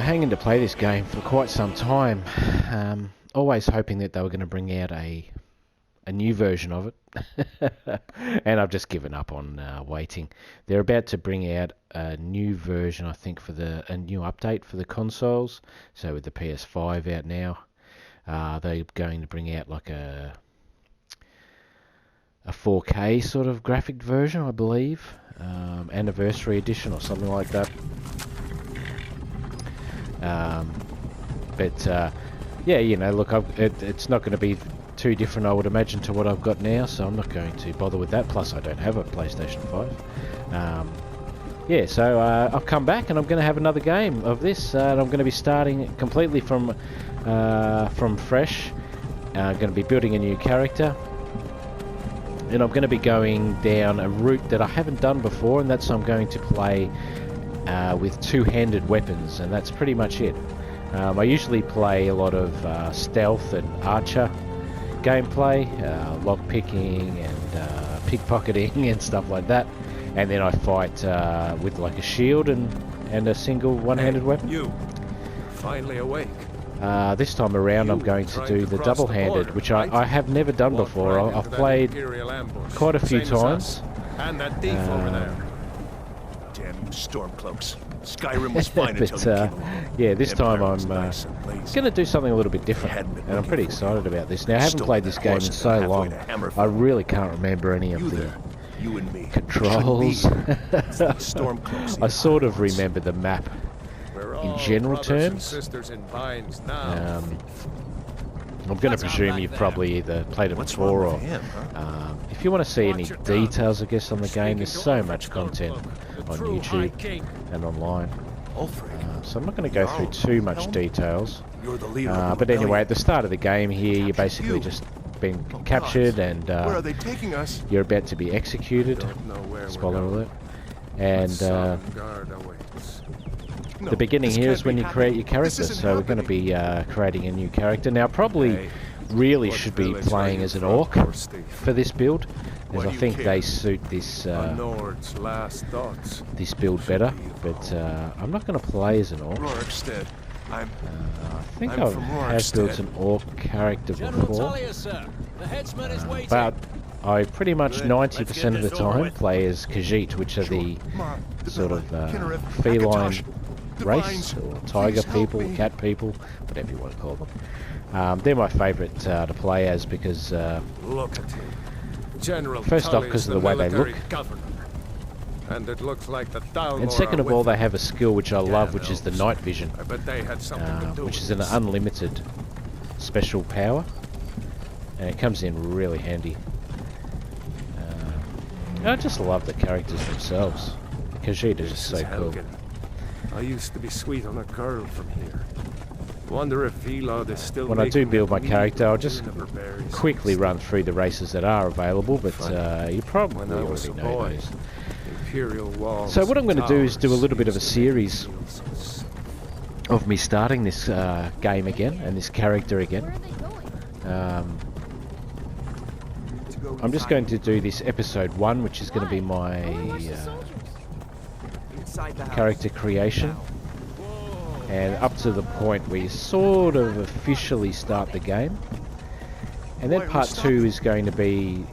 hanging to play this game for quite some time. Always hoping that they were going to bring out a new version of it. And I've just given up on waiting. They're about to bring out a new version, I think, for a new update for the consoles. So with the PS5 out now, they're going to bring out like a 4K sort of graphic version, I believe. Anniversary edition or something like that. Yeah, you know, look, it's not going to be too different, I would imagine, to what I've got now, so I'm not going to bother with that. Plus, I don't have a PlayStation 5. Yeah, so I've come back and I'm going to have another game of this. And I'm going to be starting completely from fresh. I'm going to be building a new character. And I'm going to be going down a route that I haven't done before, and that's I'm going to play with two-handed weapons, and that's pretty much it. I usually play a lot of stealth and archer gameplay, lockpicking and pickpocketing and stuff like that, and then I fight with like a shield and a single one-handed weapon. You finally awake. This time around I'm going to do the double-handed, which I have never done before. I've played quite a few times. And that thief over there. Damn you stormcloaks. Skyrim was fine until you came along. Yeah, this time I'm going to do something a little bit different, and I'm pretty excited about this. Now, I haven't played this game in so long, I really can't remember any of the controls. I sort of remember the map in general terms. I'm going to presume you've probably either played it before, or if you want to see any details, I guess, on the game, there's so much content on YouTube and online. So I'm not going to go through too much details. But anyway, at the start of the game here, you're basically just being captured and you're about to be executed. Spoiler alert. And the beginning here is when you create your character, so we're going to be creating a new character. Now, probably really should be playing as an orc for this build, as I think they suit this this build better, but I'm not going to play as an orc. I think I have built an orc character before, but I pretty much 90% of the time play as Khajiit, which are the sort of feline race, or tiger people, cat people, whatever you want to call them. They're my favourite to play as because, first off, because of the way they look, and it looks like the and second of all, they have a skill which I love, which is the night vision, which is an unlimited special power, and it comes in really handy. I just love the characters themselves. Khajiit is just so cool. I used to be sweet on a girl from here. Wonder if Elod is still. When I do build my character, I'll just quickly run through the races that are available, but you probably already know those. So what I'm going to do is do a little bit of a series of me starting this game again, and this character again. I'm just going to do this episode 1, which is going to be my character creation, and up to the point where you sort of officially start the game, and then part 2 is going to be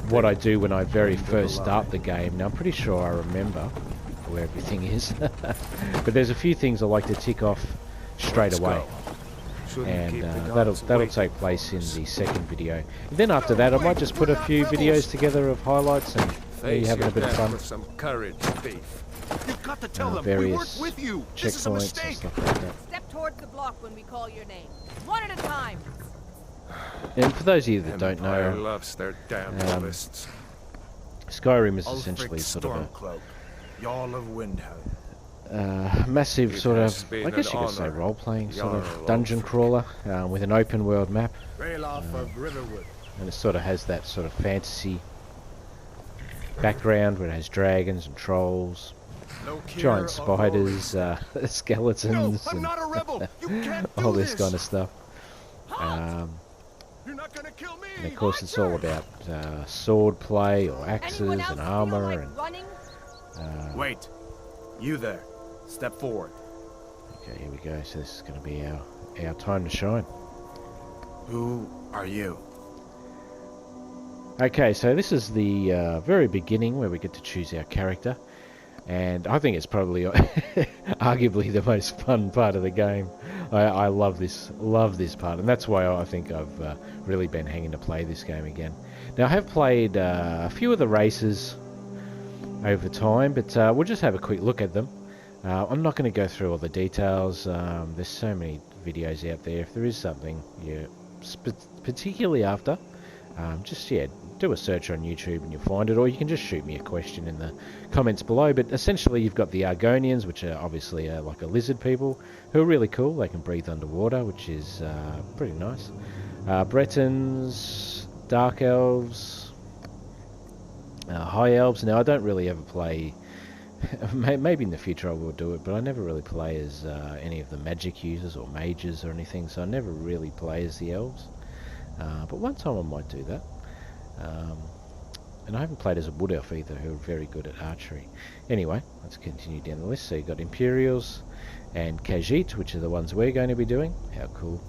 what I do when I very first start the game. Now I'm pretty sure I remember where everything is, but there's a few things I like to tick off straight away, and that'll take place in the second video. And then after that I might just put a few videos together of highlights and you having a bit of fun. Some courage, thief. You've got to tell them various we worked with you. checkpoints and stuff like that. Step towards the block when we call your name. One at a time. And for those of you that don't know, loves their damn lists. Skyrim is essentially sort of a massive sort of, I guess you could say, role-playing sort of dungeon crawler with an open-world map, and it sort of has that sort of fantasy background where it has dragons and trolls, giant spiders, skeletons, and all this kind of stuff. And of course it's all about sword play or axes and armor and wait, you there, step forward. Okay, here we go. So this is going to be our time to shine. Who are you? Okay, so this is the very beginning where we get to choose our character, and I think it's probably arguably the most fun part of the game. I love this part, and that's why I think I've really been hanging to play this game again. Now I have played a few of the races over time, but we'll just have a quick look at them. I'm not going to go through all the details. There's so many videos out there. If there is something you're particularly after, just do a search on YouTube and you'll find it, or you can just shoot me a question in the comments below. But essentially you've got the Argonians, which are obviously like a lizard people, who are really cool. They can breathe underwater, which is pretty nice. Bretons, Dark Elves, High Elves. Now I don't really ever play, maybe in the future I will do it, but I never really play as any of the magic users or mages or anything, so I never really play as the elves. But one time I might do that. And I haven't played as a wood elf either, who are very good at archery. Anyway, let's continue down the list. So you've got Imperials and Khajiit, which are the ones we're going to be doing. How cool.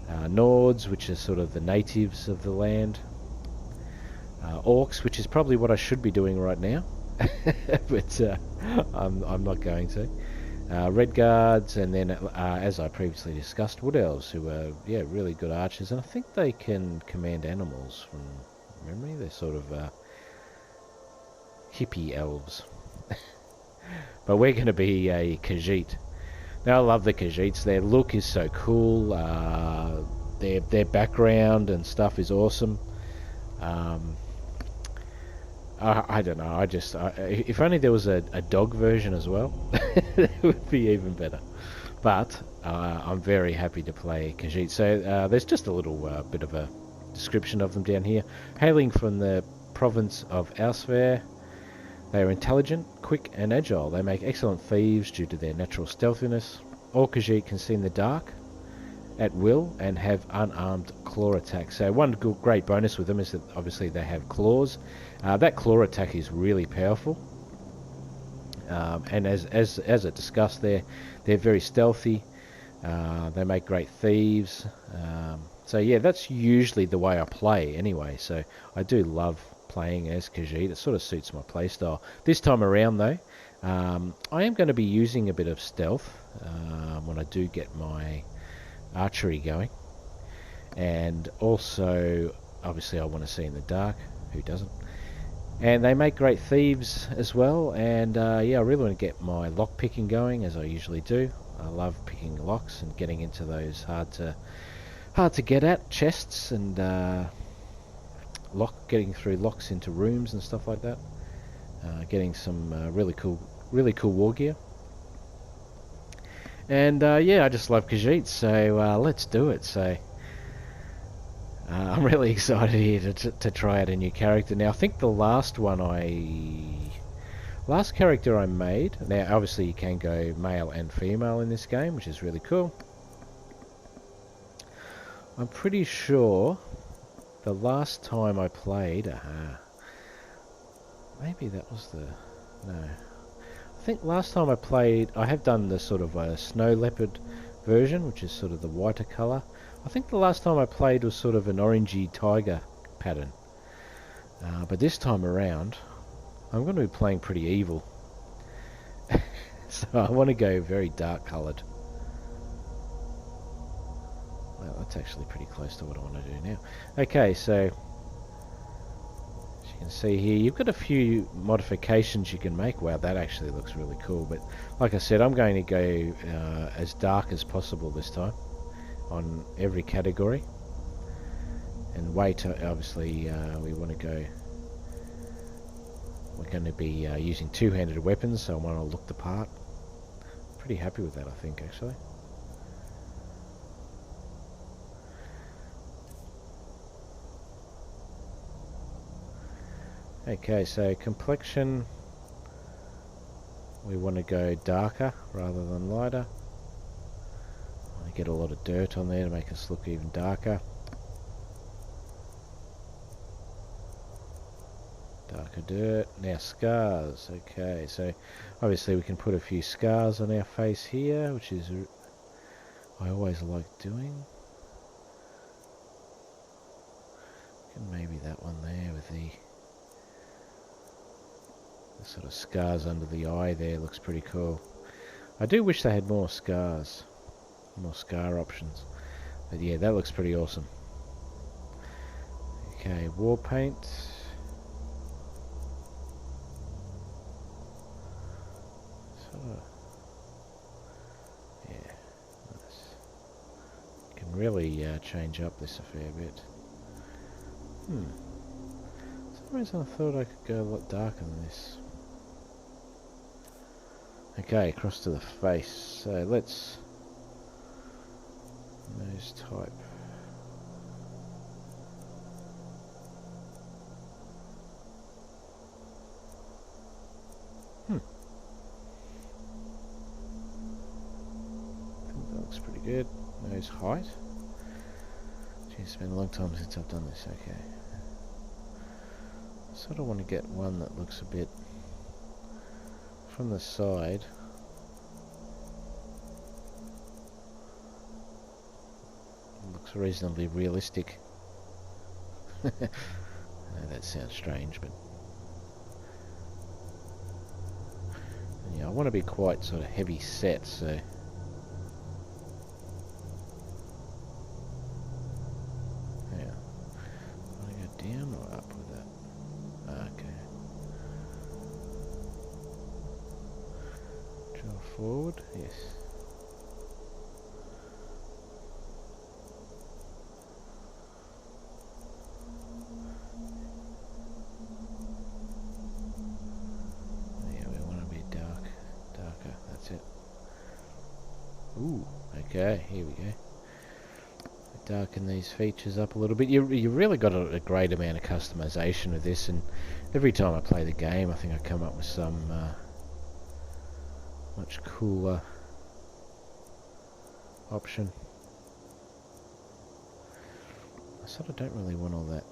Nords, which are sort of the natives of the land. Orcs, which is probably what I should be doing right now. But I'm not going to. Red Guards, and then as I previously discussed, Wood Elves, who are really good archers, and I think they can command animals from memory. They're sort of hippie elves. But we're going to be a Khajiit. Now I love the Khajiits. Their look is so cool. Their background and stuff is awesome. I don't know, if only there was a dog version as well, it would be even better. But I'm very happy to play Khajiit. So there's just a little bit of a description of them down here. Hailing from the province of Elsewhere, they are intelligent, quick and agile. They make excellent thieves due to their natural stealthiness. All Khajiit can see in the dark at will and have unarmed claw attacks. So one great bonus with them is that obviously they have claws. That claw attack is really powerful, and as it discussed, they're very stealthy. They make great thieves. So yeah, that's usually the way I play anyway. So I do love playing as Khajiit. It sort of suits my playstyle. This time around though, I am going to be using a bit of stealth when I do get my archery going, and also obviously I want to see in the dark. Who doesn't? And they make great thieves as well, and I really want to get my lock picking going, as I usually do. I love picking locks and getting into those hard to get at chests, and getting through locks into rooms and stuff like that. Getting some really cool war gear. And I just love Khajiit, so let's do it. So I'm really excited here to try out a new character. Now I think the last character I made, now obviously you can go male and female in this game, which is really cool. I'm pretty sure the last time I played, maybe that was no. I think last time I played, I have done the sort of snow leopard version, which is sort of the whiter colour. I think the last time I played was sort of an orangey tiger pattern. But this time around, I'm going to be playing pretty evil. So I want to go very dark coloured. Well, that's actually pretty close to what I want to do now. Okay, so as you can see here, you've got a few modifications you can make. Wow, that actually looks really cool. But like I said, I'm going to go as dark as possible this time on every category. And obviously we want to go, we're going to be using two-handed weapons, so I want to look the part. Pretty happy with that, I think, actually. Okay, so complexion, we want to go darker rather than lighter. I get a lot of dirt on there to make us look even darker. Darker dirt. Now scars. Okay, so obviously we can put a few scars on our face here, which is I always like doing. And maybe that one there with the sort of scars under the eye there looks pretty cool. I do wish they had more scars, more scar options. But yeah, that looks pretty awesome. Okay, war paint. Yeah, nice. Can really change up this a fair bit. For some reason I thought I could go a lot darker than this. Okay, across to the face. So let's nose type. I think that looks pretty good. Nose height. Gee, it's been a long time since I've done this. Okay. I sort of want to get one that looks a bit from the side. Looks reasonably realistic. I know that sounds strange, but yeah, I want to be quite sort of heavy set, so yeah. Want to go down or up with that? Okay. Draw forward, yes. Ooh, okay, here we go. Darken these features up a little bit. You really got a great amount of customization with this, and every time I play the game I think I come up with some much cooler option. I sort of don't really want all that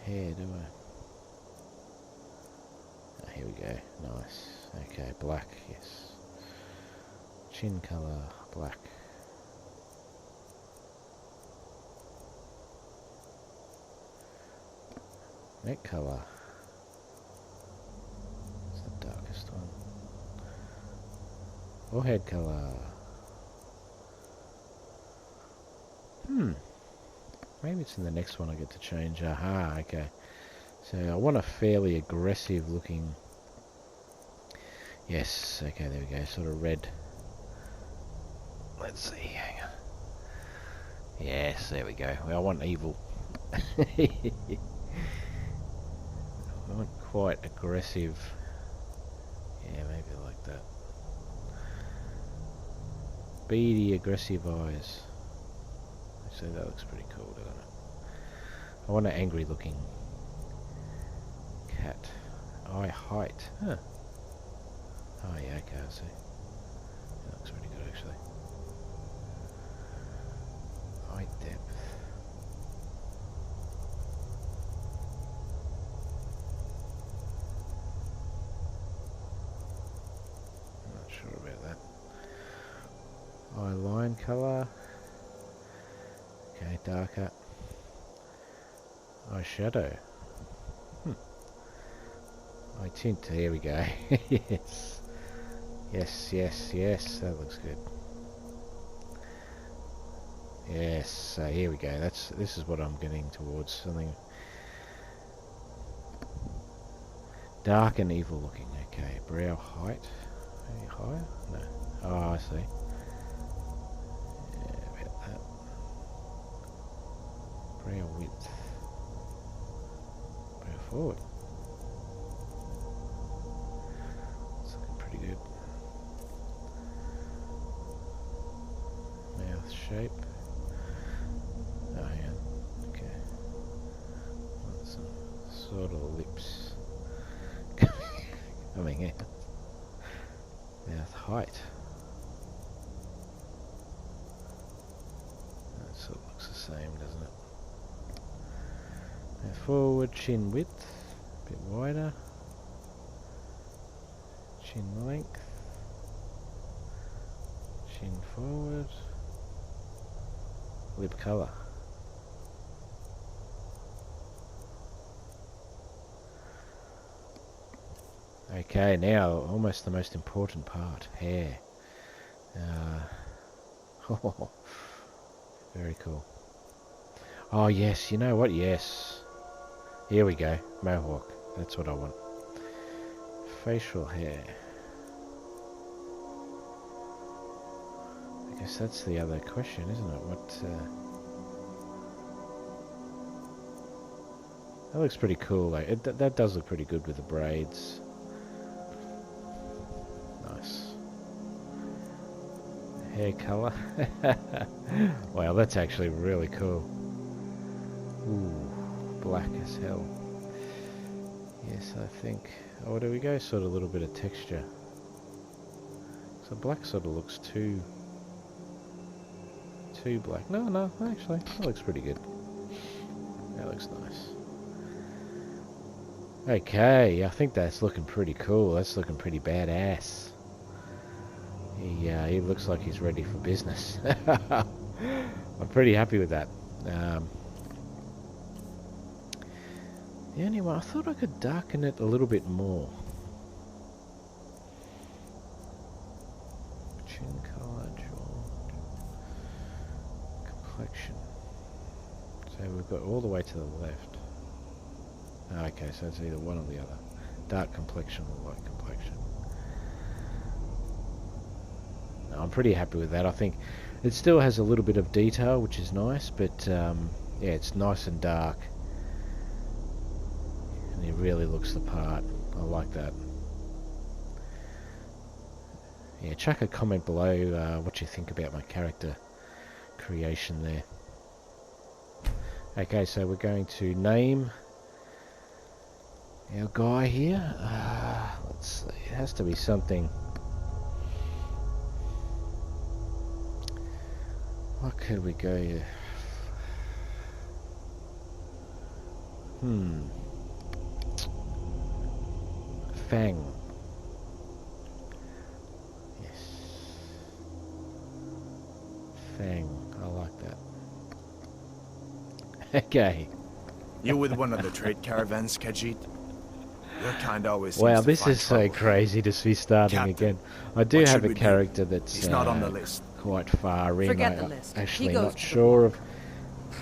hair, do I? Oh, here we go, nice. Okay, black, yes. Chin colour, black. Neck colour. It's the darkest one. Forehead colour. Maybe it's in the next one I get to change. Aha, okay. So I want a fairly aggressive looking. Yes, okay, there we go. Sort of red. Let's see, hang on. Yes, there we go. Well, I want evil. I want quite aggressive. Yeah, maybe like that. Beady, aggressive eyes. Actually, that looks pretty cool, doesn't it? I want an angry looking cat. Eye height. Huh. Oh yeah, okay, I see. That looks pretty good actually. Eye depth. I'm not sure about that. Eye line colour. Okay, darker. Eye shadow. Eye tint, here we go. Yes. Yes, yes, yes, that looks good. Yes, so here we go. This is what I'm getting towards, something dark and evil looking. Okay, brow height. Any higher? No. Oh, I see. Yeah, about that. Brow width. Brow forward. It's looking pretty good. Mouth shape. Oh, yeah. Okay. Want some sort of lips coming in. Mouth height. That sort of looks the same, doesn't it? Forward chin width, a bit wider. Chin length. Chin forward. Lip colour. Okay, now almost the most important part, hair. Oh, very cool. Oh yes, you know what? Yes. Here we go. Mohawk. That's what I want. Facial hair. I guess that's the other question, isn't it? What? That looks pretty cool. Like that does look pretty good with the braids. Nice. Hair color. Wow, that's actually really cool. Ooh, black as hell. Yes, I think. Oh, there we go. Sort of a little bit of texture. So black sort of looks too black. No, actually, that looks pretty good. That looks nice. Okay, I think that's looking pretty cool. That's looking pretty badass. He looks like he's ready for business. I'm pretty happy with that. The only one, I thought I could darken it a little bit more. Chin colour, jaw, complexion. So we've got all the way to the left. Okay, so it's either one or the other. Dark complexion or light complexion. No, I'm pretty happy with that. I think it still has a little bit of detail, which is nice, but yeah, it's nice and dark. And he really looks the part. I like that. Yeah, chuck a comment below what you think about my character creation there. Okay, so we're going to name our guy here. Let's see, it has to be something. What could we go here? Fang. Yes. Fang. I like that. Okay. You with one of the trade caravans, Khajiit? Your kind always Wow, seems to this find is so trouble. crazy to be starting Captain, again. I do what have should a we do? character that's He's not on the list. quite far in. Forget the I'm list. He actually goes not to the sure of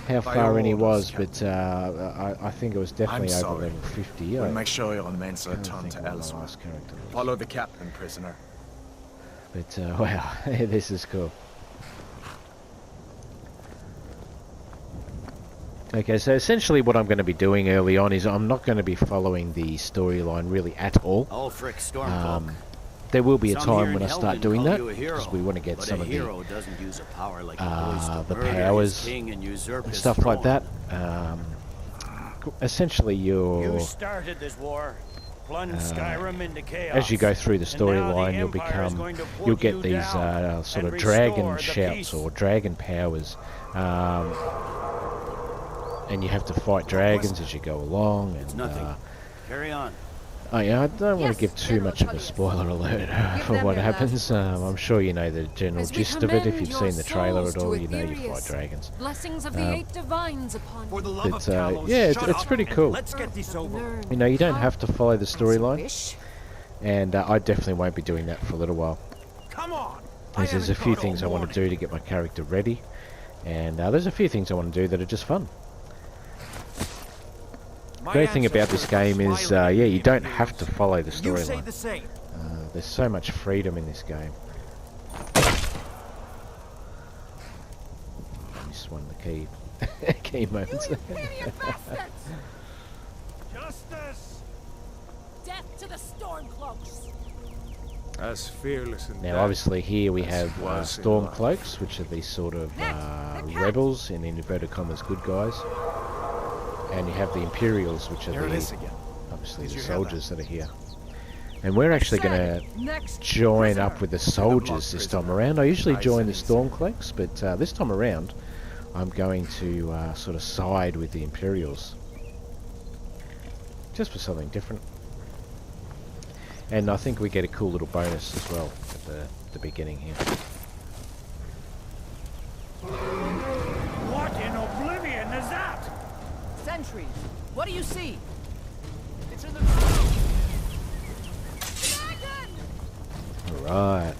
how By far in he orders, was, Captain. but I think it was definitely I'm over sorry. level 50. We'll make sure your men I can't return think to what my elsewhere. last character was. Follow the captain, prisoner. But wow, this is cool. Okay, so essentially what I'm going to be doing early on is I'm not going to be following the storyline really at all. Ulfric Stormcloak. There will be a Some here time in when I Hell start didn't doing call that, you a hero, because we want to get but some a of hero doesn't use a power like the the murder powers his king and usurp and his stuff like throne. that. Essentially, You started this war, plunged Skyrim into chaos. as you go through the and now storyline, the you'll Empire is going to put you'll get you these down sort and of dragon restore the shouts peace. or dragon powers, and you have to fight dragons as you go along. And Nothing. Carry on. oh yeah, I don't want Yes, to give too General much of a Tullius. spoiler alert Give for them what their last happens. words. I'm sure you know the general As we gist of it. If commend you've your seen the trailer souls at all, to you know you Imperials. fight dragons. Blessings of the eight divines upon For the you. love But of Talos, yeah, shut it's up pretty and cool. Let's get this over. Learn You know, you don't how have to follow the as you storyline, wish. and I definitely won't be doing that for a little while. Come on. There's a few things I want to do to get my character ready, and there's a few things I want to do that are just fun. The great thing about this game is, yeah, you don't have to follow the You say storyline. the same. There's so much freedom in this game. Just one of the key key moments. Inferior bastards! Justice! Death to the Stormcloaks! As fearless in Now, death obviously, here we as have was in Stormcloaks, which are these sort of rebels, in inverted commas, good guys. And you have the Imperials, which are Here it is again. obviously Did the you hear soldiers that are here. And we're actually going to Next join up with the soldiers this time around. I usually join the Nice. Stormcloaks, but this time around I'm going to sort of side with the Imperials. just for something different. And I think we get a cool little bonus as well at the beginning here. What in oblivion is that? Sentries, what do you see? It's in the ground. Alright.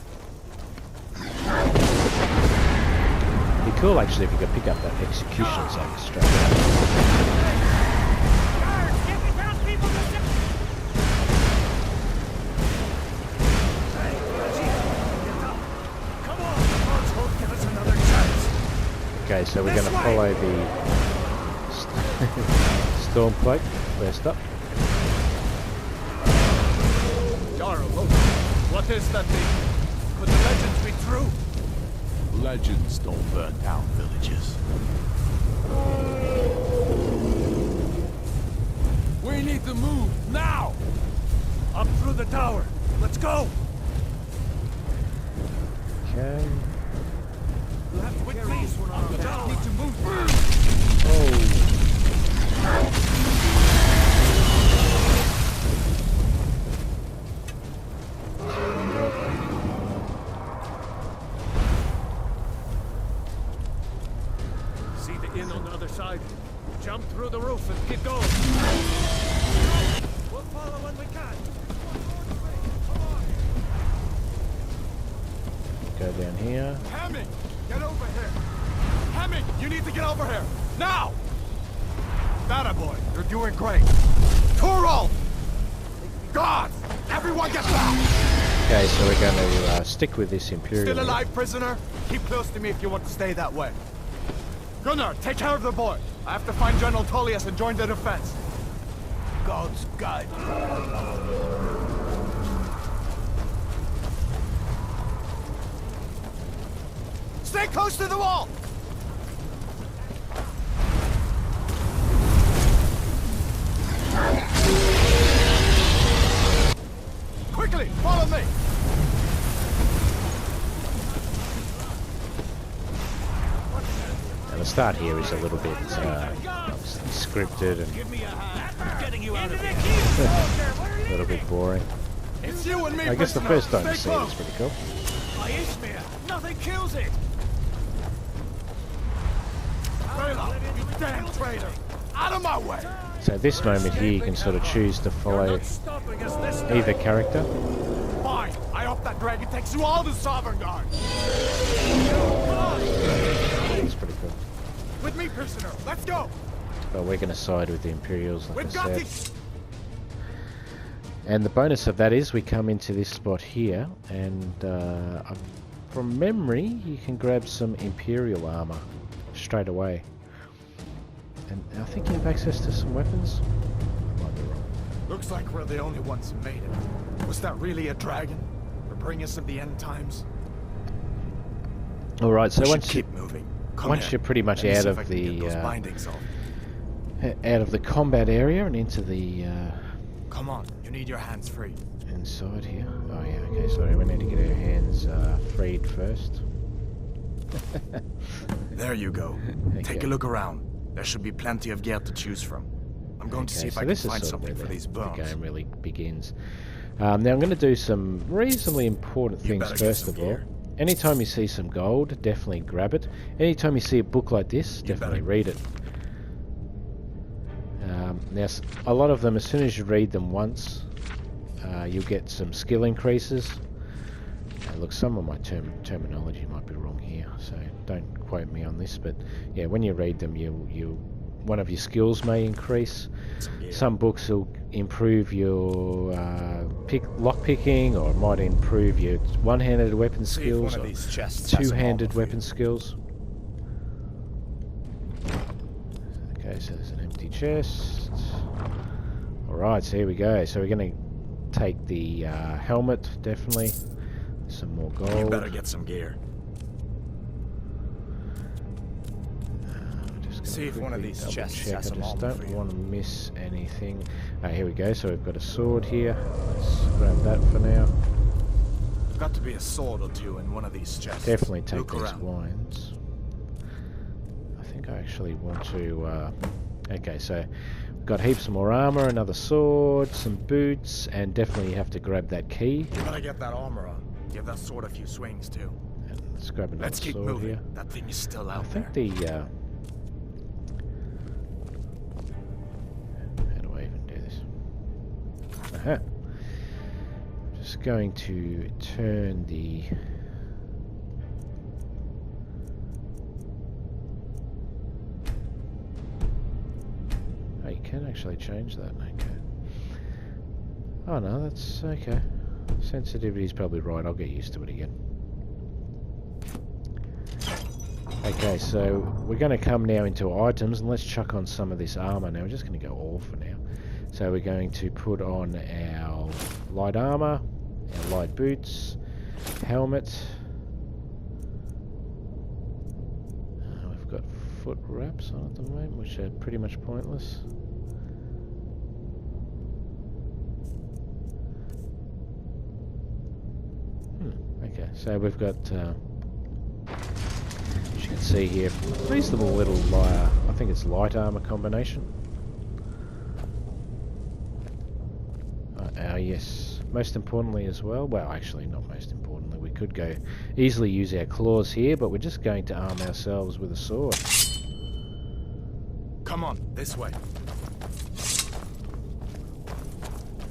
Be cool actually if you could pick up that execution sack straight up. Guards, get me down people to ship. Hey, Khajiit, get up. Come on, God's hope, give us another chance. Okay, so we're going to This way. follow the Stormcloak first up. Jarl, look. What is that thing? Could the legends be true? Legends don't burn down villages. We need to move, now! Up through the tower. Let's go. Okay. With me! Up the tower! Need to move! Oh. See the inn on the other side. Jump through the roof and keep going. We'll follow when we can. Go down here. Hamming! Get over here! Hamming! You need to get over here! Now! Bada boy, you're doing great. Torald! God! Everyone get back! Okay, so we're going to stick with this Imperial. Still alive, prisoner? Keep close to me if you want to stay that way. Gunnar, take care of the boy. I have to find General Tullius and join the defense. God's guide. Stay close to the wall! Quickly, follow me! And the start here is a little bit scripted and Give me a hand. Getting you out of here. a little bit boring. It's you and me, I guess the prisoner. first time you Stay see it close. is pretty cool. Ishmael, nothing kills it. Rayla, you damn traitor! Out of my way! So at this moment here you can sort of choose to follow Stopping us this time. either character. Fine, I hope that dragon takes you all to Sovereign Guard! It's pretty cool. With me, prisoner, let's go! But we're going to side with the Imperials, like We've I got said. this! And the bonus of that is we come into this spot here, and from memory you can grab some Imperial armor straight away. And I think you have access to some weapons. I might be wrong. Looks like we're the only ones who made it. Was that really a dragon? Bring-us of the end times? Alright, so We should once keep moving. Come once here. you're pretty much Let me out see if of I can get those the bindings off. out of the combat area and into the Come on, you need your hands free. inside here. Oh yeah, okay, sorry, we need to get our hands freed first. There you go. Take Okay. a look around. There should be plenty of gear to choose from. I'm going to see Okay, if so I can this is find sort of something where for these the bones. game really begins. Now I'm going to do some reasonably important You things better get first some of all. gear. Anytime you see some gold, definitely grab it. Anytime you see a book like this, definitely better. read it. Now, a lot of them, as soon as you read them once, you'll get some skill increases. Look, some of my terminology might be wrong here, so don't quote me on this. But yeah, when you read them, one of your skills may increase. Some books will improve your lock picking, or it might improve your one-handed weapon See if one skills, of or these chests has some two-handed armor for weapon you. skills. Okay, so there's an empty chest. Alright, so here we go. So we're going to take the helmet, definitely. Some more gold. You better get some gear. Just gonna See if one of quickly these double chests check. has some I just armor for don't you. want to miss anything. Here we go. So we've got a sword here. Let's grab that for now. Got to be a sword or two in one of these chests. Definitely take Look these around. wines. I think I actually want to... okay, so Got heaps more armor, another sword, some boots, and definitely you have to grab that key. You gotta get that armor on. Give that sword a few swings too. And let's grab another Let's keep sword moving. here. That thing is still I out think there. the how do I even do this? Aha. Just going to turn the oh, you can actually change that. Okay. Oh no, that's okay. Sensitivity's probably right. I'll get used to it again. Okay, so we're going to come now into items, and let's chuck on some of this armor now. We're just going to go all for now. So we're going to put on our light armor, our light boots, helmet. We've got foot wraps on at the moment, which are pretty much pointless. Okay, so we've got, as you can see here, reasonable little, I think it's light armor combination. Yes, most importantly as well, well actually not most importantly, we could go easily use our claws here, but we're just going to arm ourselves with a sword. Come on, this way.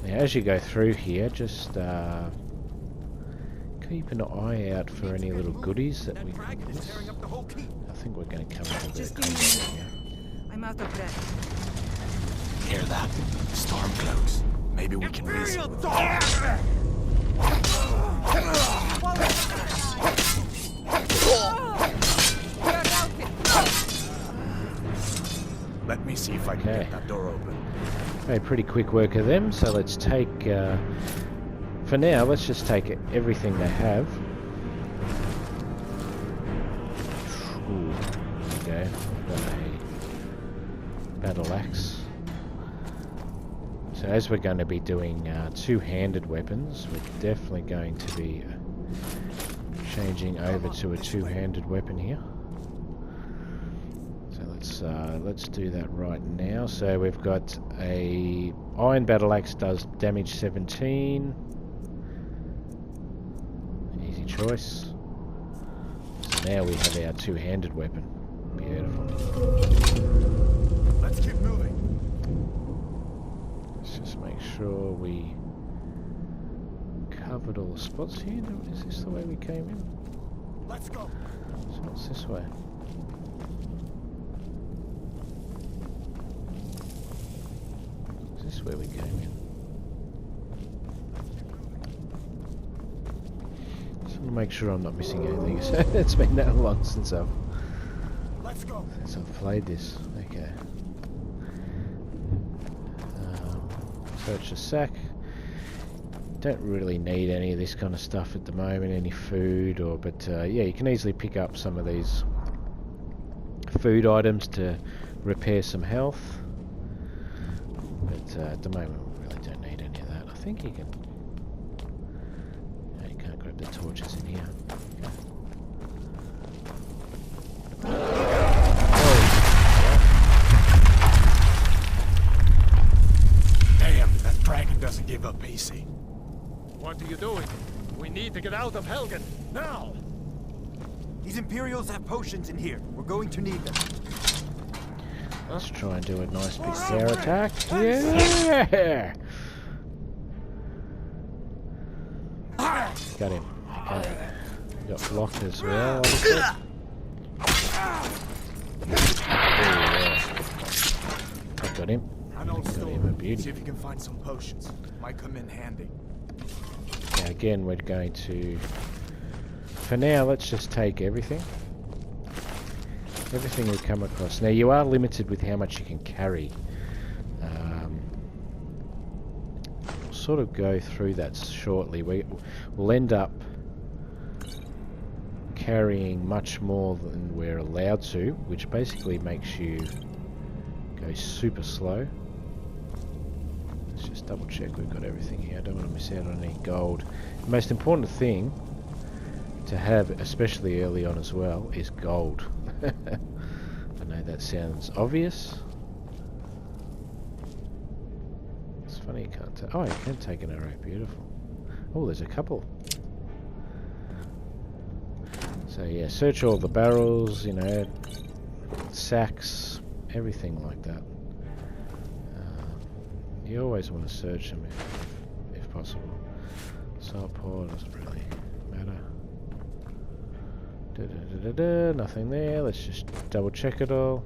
Now as you go through here, just keep an eye out for any little goodies that we can miss. I think we're going to come into the combat here. I'm out of breath. Hear that? Storm cloaks. Maybe we can reason with them. Let me see if I can Okay. get that door open. Okay, pretty quick work of them, so let's take, for now, let's just take everything they have. Ooh, there we go, got a battle axe. So as we're going to be doing two-handed weapons, we're definitely going to be changing over to a two-handed weapon here. So let's do that right now. So we've got a iron battle axe, does damage 17. Easy choice. So now we have our two-handed weapon. Beautiful. Let's keep moving. Let's just make sure we covered all the spots here. Is this the way we came in? Let's go. So what's this way? Is this where we came in? Just want to make sure I'm not missing anything. It's been that long since I've played this. Okay. Search the sack. Don't really need any of this kind of stuff at the moment, any food but yeah, you can easily pick up some of these food items to repair some health. But at the moment we really don't need any of that. I think you can... No, you can't grab the torches in here. Damn, that dragon doesn't give up easy. What are you doing? We need to get out of Helgen, now! These Imperials have potions in here. We're going to need them. Let's try and do a nice big air attack. Yeah! Got him. Okay. Got blocked as well, obviously. I got him. An old Got him a store. beauty. See if you can find some potions. Might come in handy. Now again, we're going to... For now, let's just take everything. Everything we come across. Now, you are limited with how much you can carry. We'll sort of go through that shortly. We'll end up carrying much more than we're allowed to, which basically makes you go super slow. Let's just double check we've got everything here. I don't want to miss out on any gold. The most important thing to have, especially early on as well, is gold. I know that sounds obvious, Funny you can't take... Oh, you can take an arrow. Beautiful. Oh, there's a couple. So yeah, search all the barrels, you know, sacks, everything like that. You always want to search them if possible. Salt pour doesn't really matter. Nothing there. Let's just double check it all.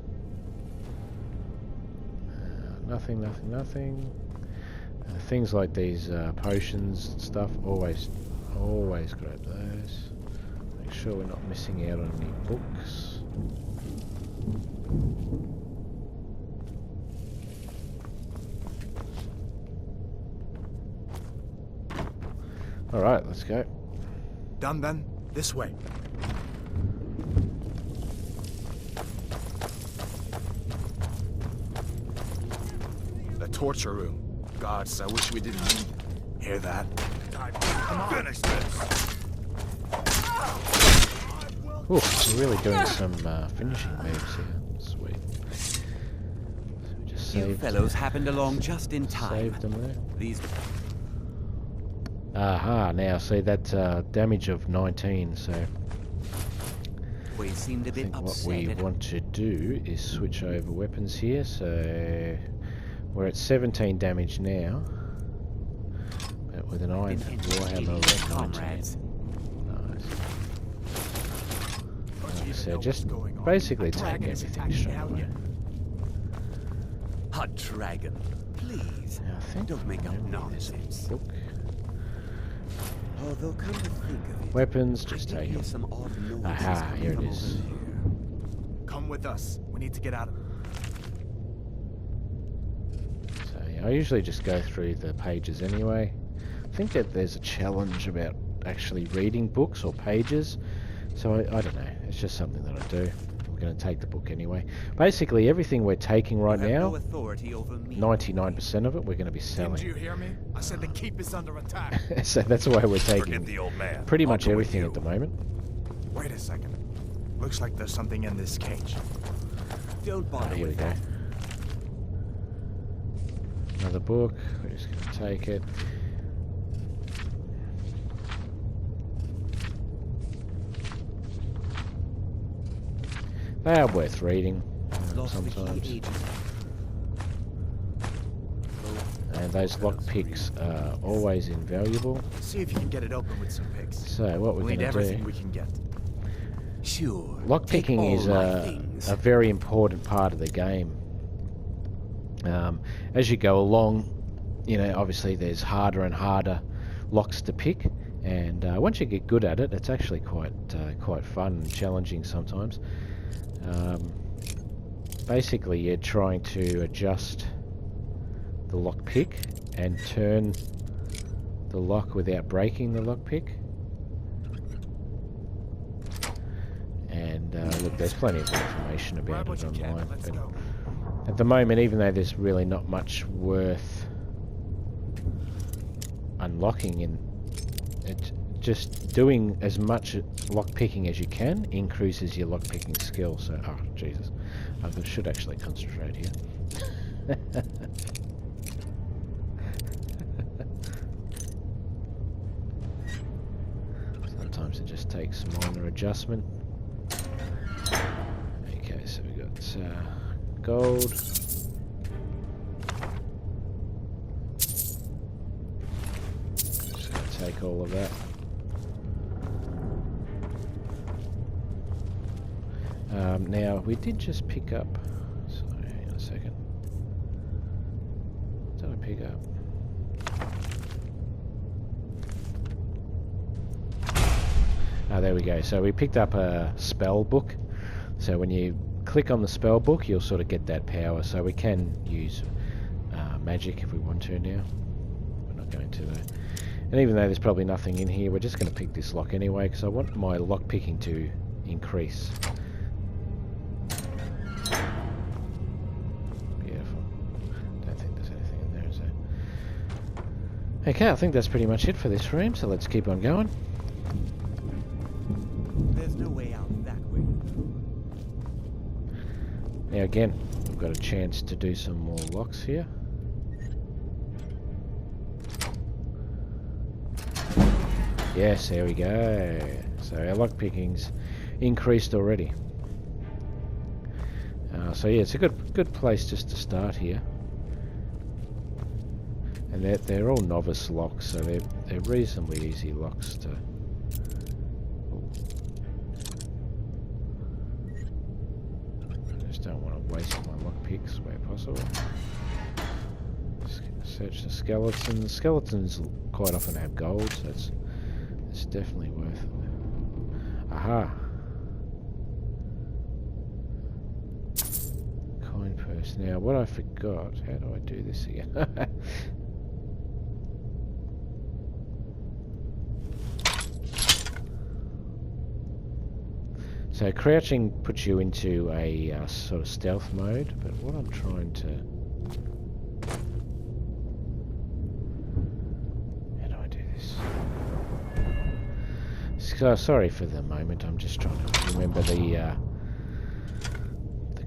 Nothing. Things like these potions and stuff, always grab those. Make sure we're not missing out on any books. Alright, let's go. Done then? This way. The torture room. Gods, I wish we didn't need. Hear that? Finish this. Ooh, we're really doing some finishing moves here. Sweet. So we just You saved, fellows happened along just in time. saved them there. These Aha, now see that damage of 19, so boys seemed a I bit think what upset. we want to do is switch over weapons here. So we're at 17 damage now, but with an iron warhammer of 19. Comrades. Nice. Like I said, just basically take everything straight away. A dragon, please. Now, I think Don't make up maybe there's nonsense. a book. Although come to think of it, Weapons, I just did take hear them. some odd noises Aha, coming here it from is. over there. Come with us. We need to get out of here. So yeah, I usually just go through the pages anyway. I think that there's a challenge about actually reading books or pages, so I don't know, it's just something that I do. We're going to take the book anyway. Basically everything we're taking right You have no now, authority over me. 99% of it we're going to be Didn't selling. you hear me? I said the keep is under attack. So that's why we're Forget taking the old man. pretty I'll much go with everything you. at the moment. Wait a second. Looks like there's something in this cage. Don't bother Here we with go. that. Another book, we're just going to take it. They are worth reading Lost the key sometimes. agent. And those lockpicks are always invaluable. See if you can get it open with some picks. So what we're We need going to everything do... we can get. Sure. take Lockpicking all is my things. a very important part of the game. As you go along, you know, obviously there's harder and harder locks to pick, and once you get good at it, it's actually quite fun and challenging sometimes. Basically, you're trying to adjust the lockpick and turn the lock without breaking the lockpick. And look, there's plenty of information about Grab what it you can. online. Let's But go. at the moment, even though there's really not much worth unlocking, in it, just doing as much lockpicking as you can increases your lockpicking skill. So, oh Jesus, I should actually concentrate here. Sometimes it just takes minor adjustment. Okay, so we got gold. Just gonna take all of that. Now we did just pick up. Sorry, hang on a second. What did I pick up? Ah, there we go. So we picked up a spell book. So when you click on the spell book, you'll sort of get that power. So we can use magic if we want to now. We're not going to though. And even though there's probably nothing in here, we're just going to pick this lock anyway because I want my lock picking to increase. Beautiful. Don't think there's anything in there, is there? Okay, I think that's pretty much it for this room. So let's keep on going. There's no way out that way. Now again, we've got a chance to do some more locks here. Yes, there we go. So our lockpicking's increased already. So yeah, it's a good place just to start here. And they're all novice locks, so they're reasonably easy locks to. I just don't want to waste my lockpicks where possible. Search the skeletons. Skeletons quite often have gold, so it's definitely worth it. Aha! Coin purse. Now, what I forgot, how do I do this again? So crouching puts you into a sort of stealth mode, but what I'm trying to... How do I do this? So, sorry for the moment, I'm just trying to remember the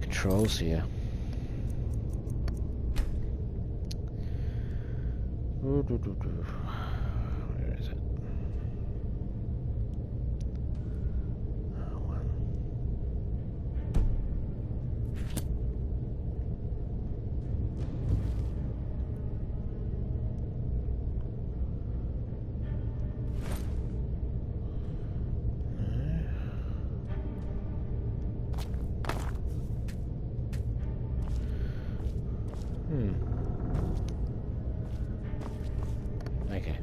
controls here. Where is it? Okay.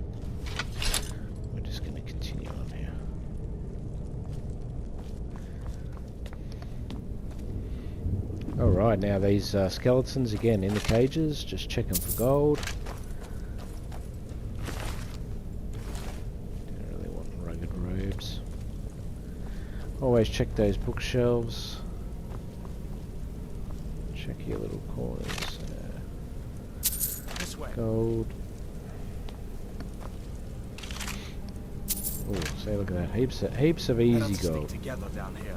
We're just going to continue on here. Alright, now these skeletons again in the cages, just check them for gold. Don't really want rugged robes. Always check those bookshelves. Check your little corners. This way. Gold. Oh, see, look at that. Heaps of easy gold. Together down here.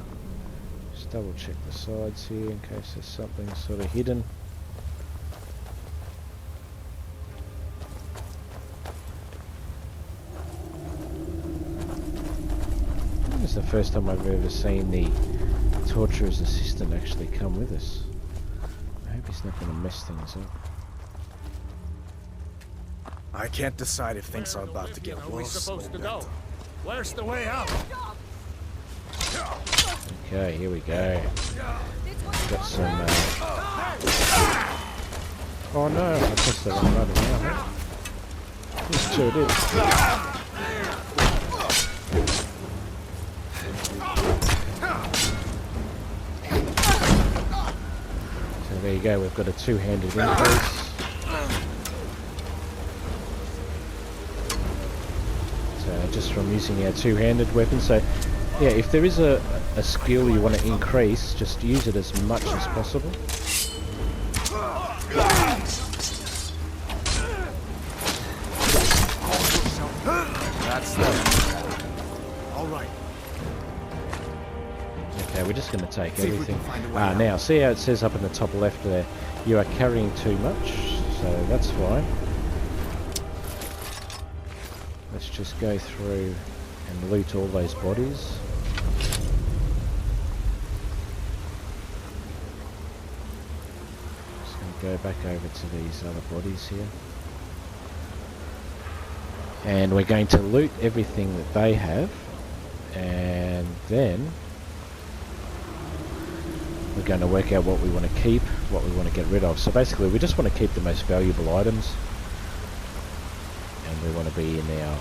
Just double check the sides here in case there's something sort of hidden. This is the first time I've ever seen the torturer's assistant actually come with us. I hope he's not going to mess things up. I can't decide if things are about to get worse or better. Where's the way out? Okay, here we go. Got some. Oh no! I pressed the wrong button now. Huh? Yes, sure did. So there you go. We've got a two-handed increase. Just from using our two-handed weapon. So yeah, if there is a skill you want to increase, just use it as much as possible. That's them. All right. Okay, we're just going to take everything. Now see how it says up in the top left there, you are carrying too much, so that's fine. Let's just go through and loot all those bodies. Just going to go back over to these other bodies here. And we're going to loot everything that they have. And then we're going to work out what we want to keep, what we want to get rid of. So basically we just want to keep the most valuable items. We want to be in our...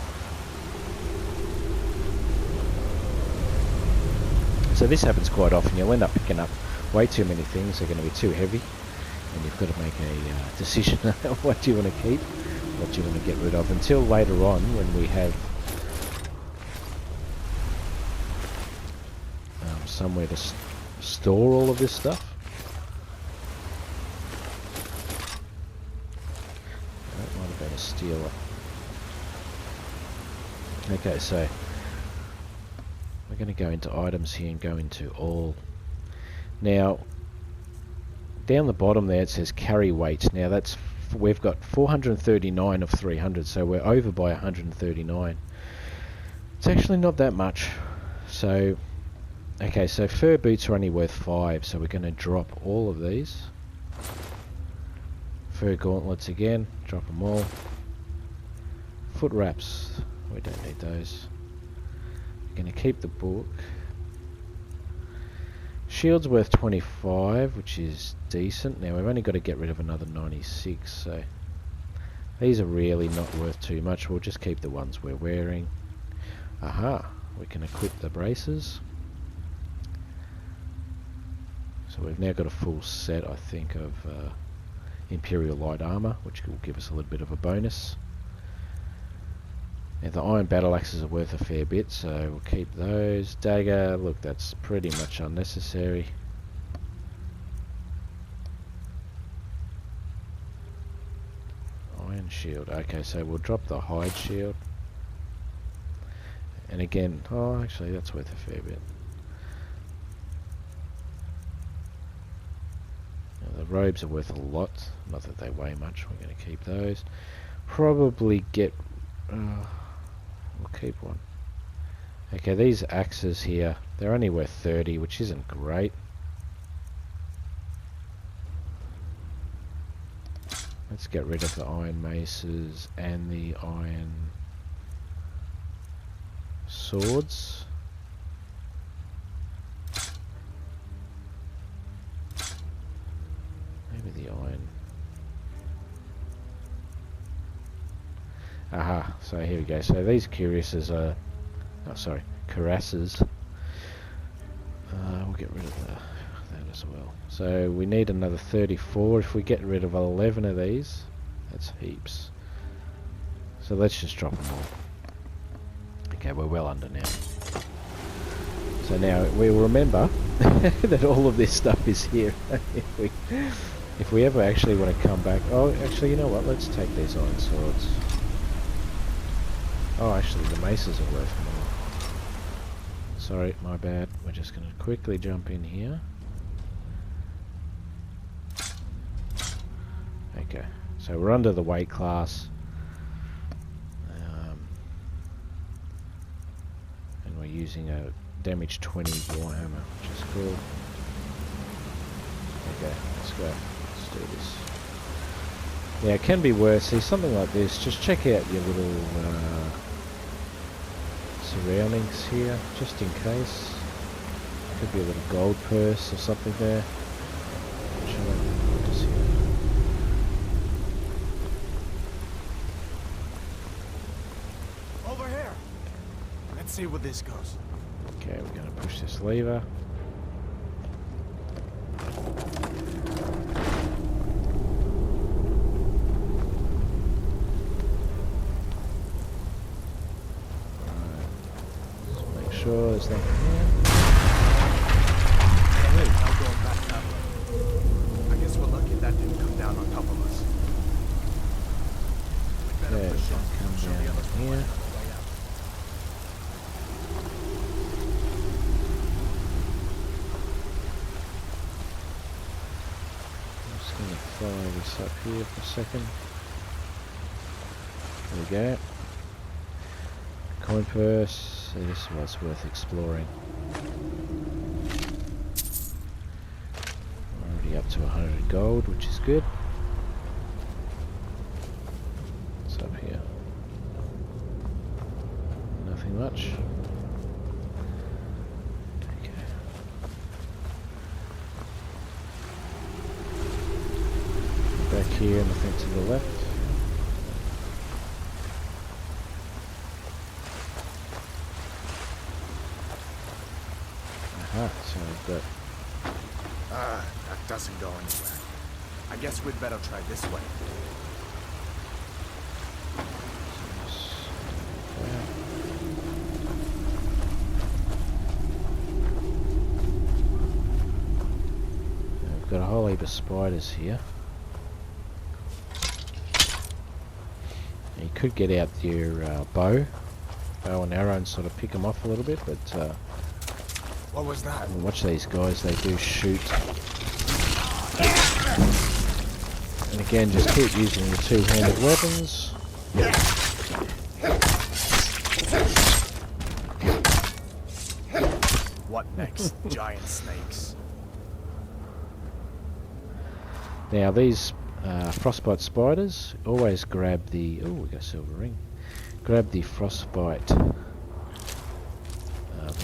So this happens quite often. You'll end up picking up way too many things. They're going to be too heavy. And you've got to make a decision on what you want to keep, what you want to get rid of. Until later on when we have somewhere to store all of this stuff. That might have been a stealer. Okay, so we're going to go into items here and go into all. Now, down the bottom there it says carry weight. Now that's we've got 439 of 300, so we're over by 139. It's actually not that much. So, okay, so fur boots are only worth 5, so we're going to drop all of these. Fur gauntlets again, drop them all. Foot wraps, we don't need those. We're going to keep the book. Shield's worth 25, which is decent. Now we've only got to get rid of another 96, so these are really not worth too much. We'll just keep the ones we're wearing. Aha, we can equip the braces. So we've now got a full set, I think, of Imperial light armor, which will give us a little bit of a bonus. Now the iron battle axes are worth a fair bit, so we'll keep those. Dagger, look, that's pretty much unnecessary. Iron shield, okay, so we'll drop the hide shield. And again, oh, actually that's worth a fair bit. Now, the robes are worth a lot, not that they weigh much, we're going to keep those. Probably get... we'll keep one. Okay, these axes here, they're only worth 30, which isn't great. Let's get rid of the iron maces and the iron swords. Maybe the iron. Aha, so here we go. So these cuirasses are... oh, sorry, cuirasses. We'll get rid of that as well. So we need another 34. If we get rid of 11 of these, that's heaps. So let's just drop them all. Okay, we're well under now. So now we'll remember that all of this stuff is here. if we ever actually want to come back... oh, actually, you know what? Let's take these iron swords. Oh, actually, the maces are worth more. Sorry, my bad. We're just going to quickly jump in here. Okay, so we're under the weight class. And we're using a damage 20 warhammer, which is cool. Okay, let's go. Let's do this. Yeah, it can be worse. See, something like this, just check out your little surroundings here, just in case. Could be a little gold purse or something there. Over here. Let's see where this goes. Okay, we're going to push this lever. Sure, there's nothing here. I'll go back that way. I guess we're lucky that didn't come down on top of us. We'd better Yeah, push it on. comes down here. I'm just going to fire this up here for a second. There we go. Coin purse. So this is what's worth exploring. We're already up to 100 gold, which is good. What's up here? Nothing much. Okay. Back here, nothing to the left. So I've got... that doesn't go anywhere. I guess we'd better try this way. I've got a whole heap of spiders here. You could get out your bow and arrow and sort of pick them off a little bit, but... what was that? watch these guys, they do shoot. And again, just keep using the two-handed weapons. Next, giant snakes. Now these frostbite spiders, always grab the... Oh, we got a silver ring. Grab the frostbite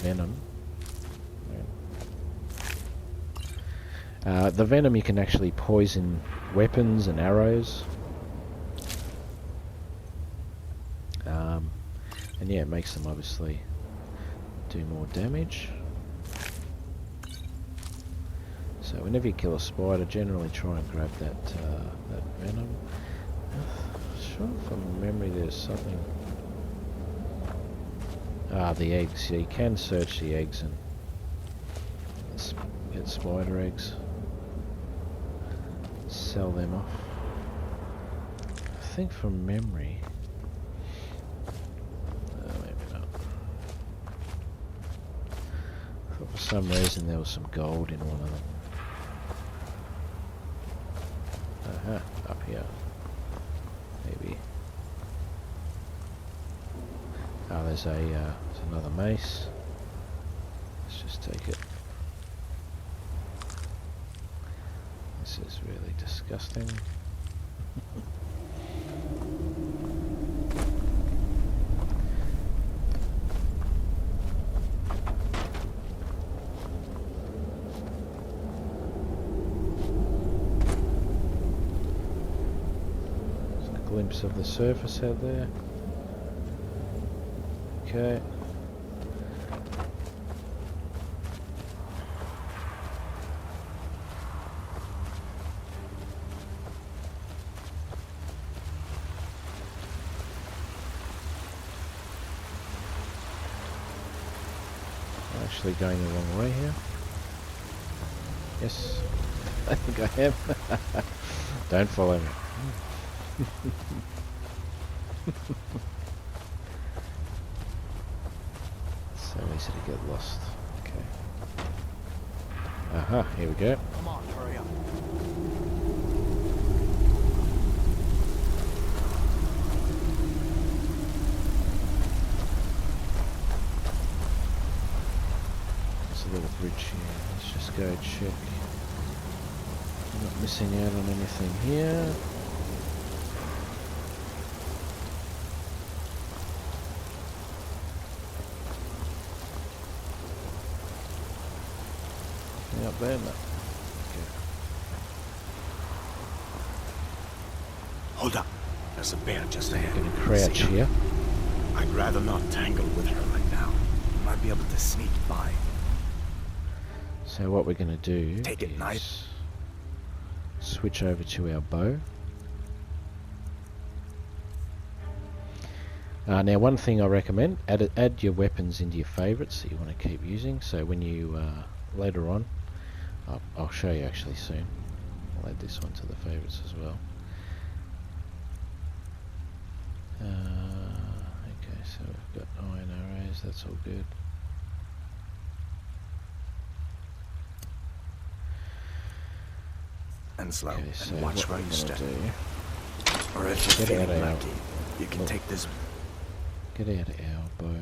venom. The venom you can actually poison weapons and arrows. And yeah, it makes them obviously do more damage. So whenever you kill a spider, generally try and grab that venom. Sure, from memory there's something... the eggs. Yeah, you can search the eggs and get spider eggs. Sell them off. I think from memory... maybe not. I thought for some reason there was some gold in one of them. Up here. Maybe. Oh, there's another mace. Let's just take it. This is really disgusting. Glimpse of the surface out there. Okay. I'm actually going the wrong way here. Yes, I think I am. Don't follow me. So easy to get lost. Okay. Aha, here we go. Come on, hurry up. There's a little bridge here. Let's just go check. I'm not missing out on anything here. Up there, no. Okay. Hold up. There's a bear just ahead. Gonna crouch here. I'd rather not tangle with her right now. You might be able to sneak by. So what we're gonna do Take it is nice. switch over to our bow. Now one thing I recommend, add your weapons into your favourites that you want to keep using, so when you later on, I'll show you actually soon. I'll add this one to the favourites as well. Okay, so we've got iron arrows, that's all good. And slow. Okay, so And watch what where we're you gonna step. do, Or if you're Get out feeling of lucky, you can Look. take this. get out our bow.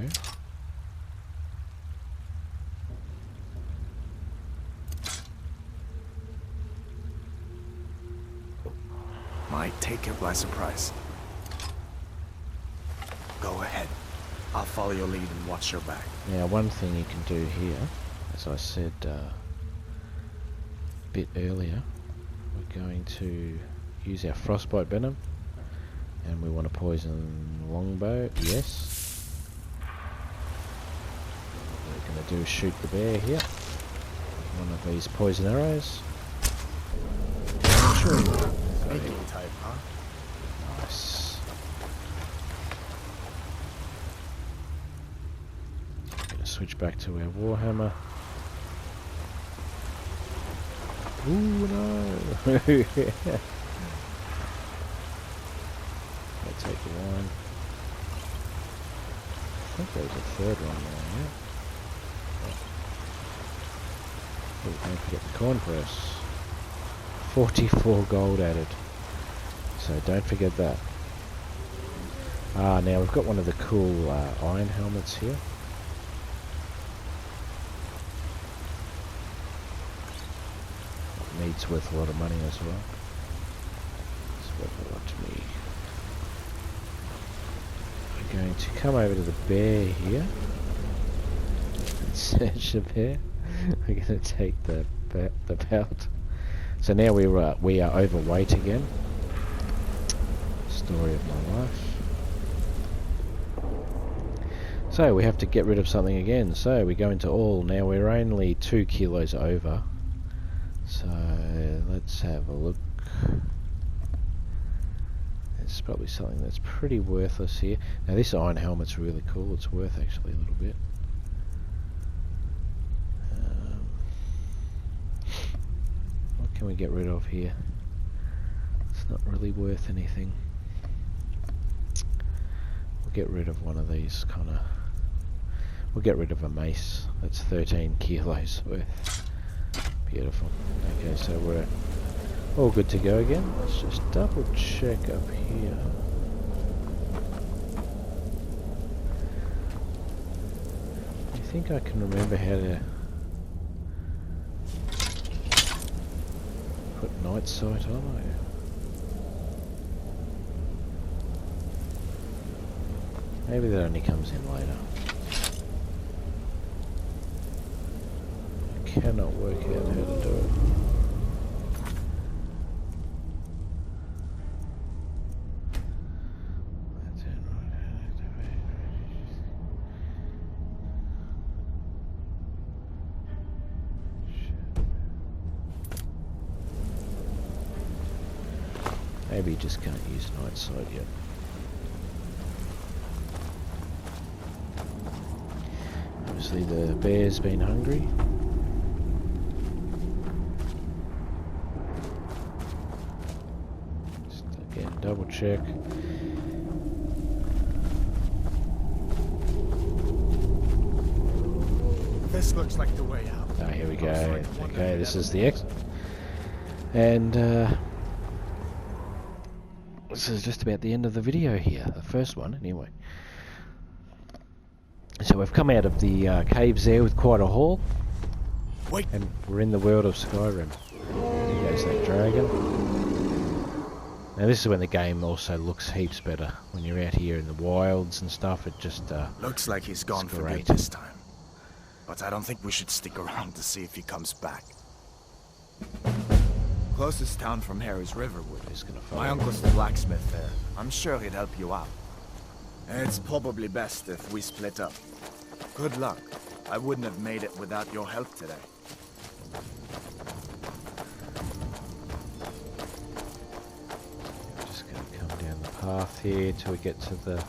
Might take it by surprise. Go ahead. I'll follow your lead and watch your back. Now one thing you can do here, as I said a bit earlier, we're going to use our frostbite venom, and we want to poison longbow, yes. What we're going to do is shoot the bear here. One of these poison arrows. Sneaky type, huh? Nice. Gonna switch back to our warhammer. Ooh, no! I'll take the one. I think there was a third one there, yeah? Oh, don't forget the corn press. 44 gold added. So don't forget that. Now we've got one of the cool iron helmets here. meat's worth a lot of money as well. It's worth a lot to me. I'm going to come over to the bear here. Search the bear. We're going to take the belt. So now we are overweight again. Story of my life. So we have to get rid of something again. So we go into all. Now we're only 2 kilos over. So let's have a look. There's probably something that's pretty worthless here. Now this iron helmet's really cool. It's worth actually a little bit. What can we get rid of here? It's not really worth anything. We'll get rid of one of these kind of... We'll get rid of a mace. That's 13 kilos worth. Beautiful. Okay, so we're all good to go again. Let's just double check up here. I think I can remember how to put night sight on it. Maybe that only comes in later. I cannot work out how to do it. Maybe you just can't use night sight yet. Obviously the bear's been hungry. Just again double check. This looks like the way out. Ah, here we go. Okay, this is the exit. And this is just about the end of the video here. The first one, anyway. So we've come out of the caves there with quite a haul. Wait. And we're in the world of Skyrim. There goes that dragon. Now this is when the game also looks heaps better. When you're out here in the wilds and stuff, it just Looks like he's gone for good great. this time. But I don't think we should stick around to see if he comes back. Closest town from here is Riverwood. Who's gonna follow? My uncle's the blacksmith there. I'm sure he'd help you out. It's probably best if we split up. Good luck. I wouldn't have made it without your help today. Just gonna come down the path here till we get to the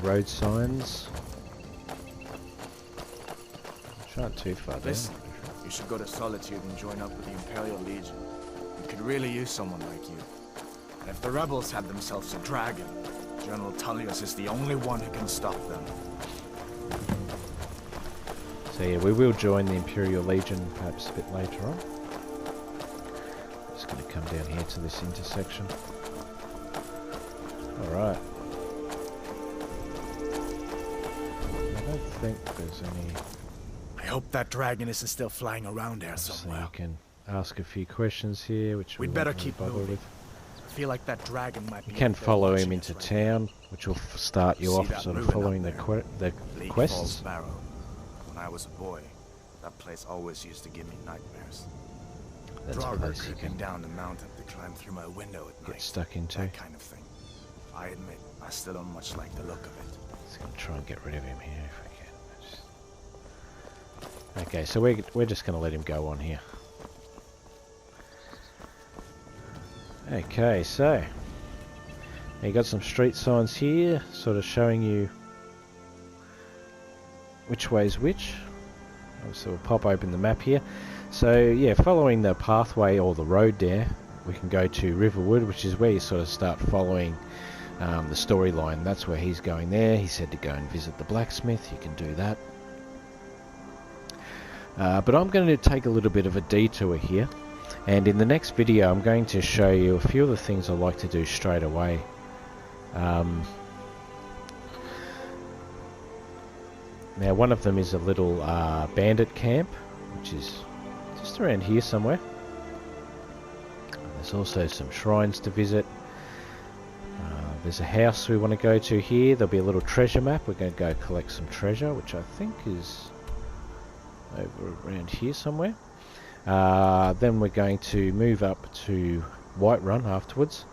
road signs. Which aren't too far down. Listen, you should go to Solitude and join up with the Imperial Legion. We could really use someone like you. And if the rebels have themselves a dragon, General Tullius is the only one who can stop them. So yeah, we will join the Imperial Legion perhaps a bit later on. Just going to come down here to this intersection. Alright. I don't think there's any... I hope that dragon isn't still flying around there So somewhere. you can ask a few questions here, which We'd we better won't really keep bother moving. with. I feel like that dragon might be... You can up there follow him watching into us right now. town, which will start you See off that sort of ruin following up the there? the Falls quests. Barrow. When I was a boy, that place always used to give me nightmares. That's the Draugr place you creeping can down the mountain to climb through my window at get night. stuck into. That kind of thing. I admit, I still don't much like the look of it. Just gonna try and get rid of him here if I can. Okay, so we're just gonna let him go on here. Okay, so you got some street signs here, sort of showing you which way's which. So we'll pop open the map here. So yeah, following the pathway or the road there, we can go to Riverwood, which is where you sort of start following the storyline. That's where he's going there. He said to go and visit the blacksmith. You can do that. But I'm going to take a little bit of a detour here. And in the next video, I'm going to show you a few of the things I like to do straight away. Now, one of them is a little bandit camp, which is just around here somewhere. There's also some shrines to visit. There's a house we want to go to here. There'll be a little treasure map. We're going to go collect some treasure, which I think is over around here somewhere. Then we're going to move up to Whiterun afterwards,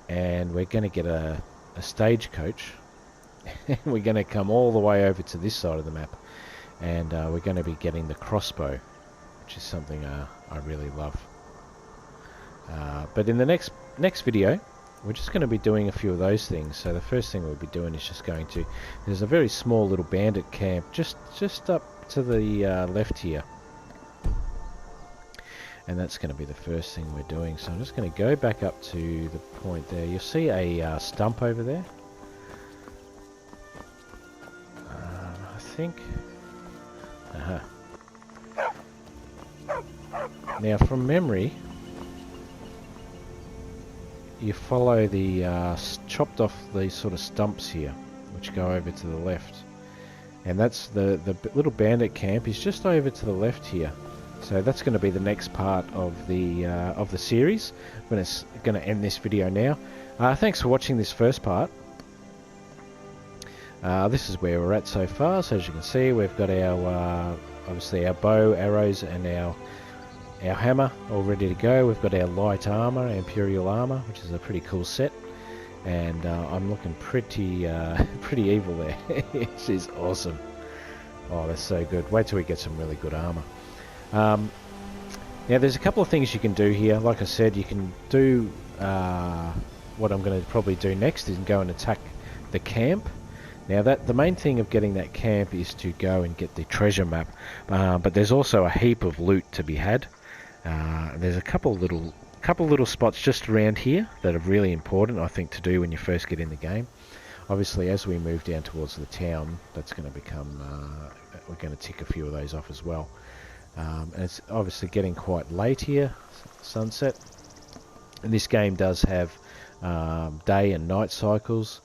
and we're going to get a stagecoach. We're going to come all the way over to this side of the map, and we're going to be getting the crossbow, which is something I really love. But in the next video, we're just going to be doing a few of those things. So the first thing we'll be doing is just going to... There's a very small little bandit camp just up to the left here. And that's going to be the first thing we're doing. So I'm just going to go back up to the point there. You'll see a stump over there. I think... Now from memory... You follow the chopped off these sort of stumps here, which go over to the left, and that's the little bandit camp is just over to the left here. So that's going to be the next part of the series. I'm going to end this video now. Thanks for watching this first part. This is where we're at so far. So as you can see, we've got our obviously our bow, arrows, and our hammer all ready to go. We've got our light armor, Imperial armor, which is a pretty cool set, and I'm looking pretty evil there. This is awesome. Oh, that's so good. Wait till we get some really good armor. Now there's a couple of things you can do here. Like I said, you can do what I'm going to probably do next is go and attack the camp. Now the main thing of getting that camp is to go and get the treasure map, but there's also a heap of loot to be had. There's a couple little spots just around here that are really important, I think, to do when you first get in the game. Obviously, as we move down towards the town, that's going to become we're going to tick a few of those off as well. And it's obviously getting quite late here, sunset. And this game does have day and night cycles,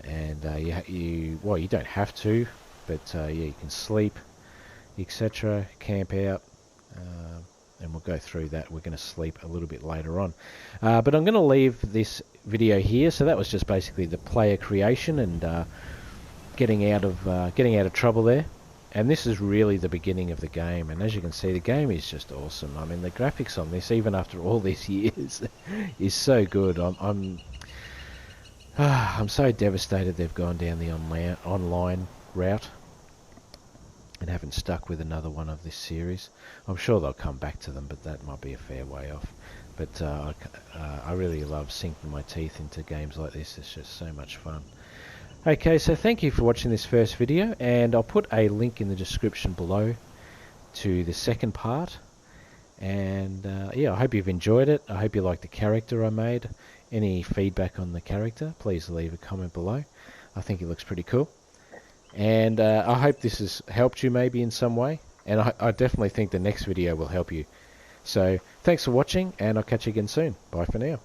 and you don't have to, but yeah, you can sleep, etc., camp out. And we'll go through that. We're going to sleep a little bit later on, but I'm going to leave this video here. So that was just basically the player creation and getting out of trouble there. And this is really the beginning of the game. And as you can see, the game is just awesome. I mean, the graphics on this, even after all these years, is so good. I'm so devastated they've gone down the online route and haven't stuck with another one of this series. I'm sure they'll come back to them, but that might be a fair way off. But I really love sinking my teeth into games like this. It's just so much fun. Okay, so thank you for watching this first video, and I'll put a link in the description below to the second part. And yeah, I hope you've enjoyed it. I hope you like the character I made. Any feedback on the character, please leave a comment below. I think it looks pretty cool. And I hope this has helped you maybe in some way, and I definitely think the next video will help you. So thanks for watching, and I'll catch you again soon. Bye for now.